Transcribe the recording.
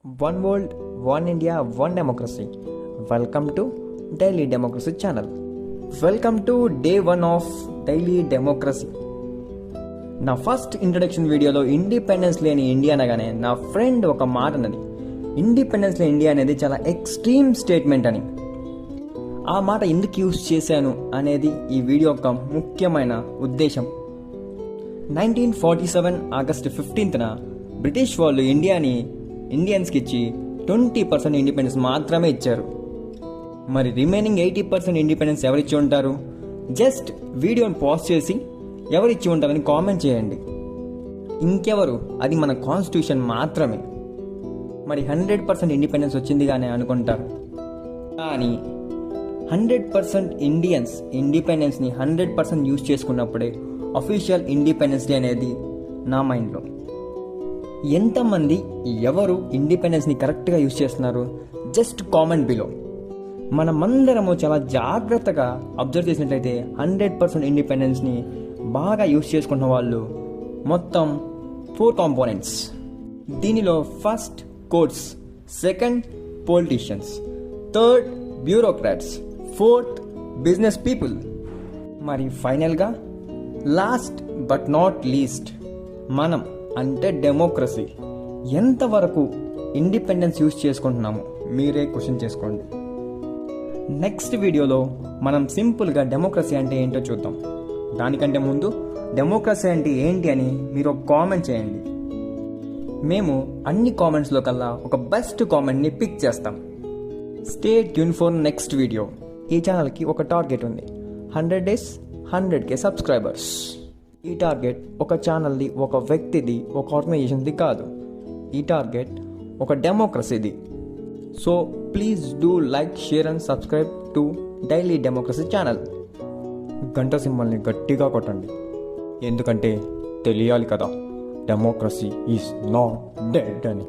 One world, one India, one democracy. Welcome to Daily Democracy channel. Welcome to day 1 of Daily Democracy. నా first introduction వీడియోలో independence లేని India అనగానే నా friend ఒక మాట అన్నది, ఇండిపెండెన్స్ లేని ఇండియా అనేది చాలా ఎక్స్ట్రీమ్ స్టేట్మెంట్ అని. ఆ మాట ఎందుకు యూజ్ చేశాను అనేది ఈ వీడియో యొక్క ముఖ్యమైన ఉద్దేశం. 1947 ఆగస్టు 15న బ్రిటిష్ వాళ్ళు ఇండియన్స్కి ఇచ్చి 20% ఇండిపెండెన్స్ మాత్రమే ఇచ్చారు. మరి రిమైనింగ్ 80% ఇండిపెండెన్స్ ఎవరిచ్చి ఉంటారు? జస్ట్ వీడియోని పాజ్ చేసి ఎవరిచ్చి ఉంటారని కామెంట్ చేయండి. ఇంకెవరు? అది మన కాన్స్టిట్యూషన్ మాత్రమే. మరి 100% ఇండిపెండెన్స్ వచ్చింది కానీ అనుకుంటారు. కానీ 100% ఇండియన్స్ ఇండిపెండెన్స్ని 100% యూజ్ చేసుకున్నప్పుడే అఫీషియల్ ఇండిపెండెన్స్ డే అనేది నా మైండ్లో. ఎంతమంది ఎవరు ఇండిపెండెన్స్ని కరెక్ట్గా యూజ్ చేస్తున్నారు? Just comment below. మనమందరము చాలా జాగ్రత్తగా అబ్జర్వ్ చేసినట్లయితే 100% ఇండిపెండెన్స్ని బాగా యూజ్ చేసుకున్న వాళ్ళు మొత్తం 4 కాంపోనెంట్స్. దీనిలో first courts, second politicians, third bureaucrats, fourth business people, మరి ఫైనల్గా లాస్ట్ బట్ నాట్ లీస్ట్ మనం అంటే డెమోక్రసీ. ఎంతవరకు ఇండిపెండెన్స్ యూజ్ చేసుకుంటున్నాము మీరే క్వశ్చన్ చేసుకోండి. నెక్స్ట్ వీడియోలో మనం సింపుల్గా డెమోక్రసీ అంటే ఏంటో చూద్దాం. దానికంటే ముందు డెమోక్రసీ అంటే ఏంటి అని మీరు ఒక కామెంట్ చేయండి. మేము అన్ని కామెంట్స్లో కల్లా ఒక బెస్ట్ కామెంట్ని పిక్ చేస్తాం. Stay tune for next video. ఈ ఛానల్కి ఒక టార్గెట్ ఉంది, 100 days 100K సబ్స్క్రైబర్స్. ఈ టార్గెట్ ఒక ఛానల్ది, ఒక వ్యక్తిది, ఒక ఆర్గనైజేషన్ది కాదు. ఈ టార్గెట్ ఒక డెమోక్రసీది. So please do like, share and subscribe to Daily Democracy channel. గంట సింబల్ని గట్టిగా కొట్టండి, ఎందుకంటే తెలియాలి కదా డెమోక్రసీ ఈజ్ నాట్ డెడ్ అని.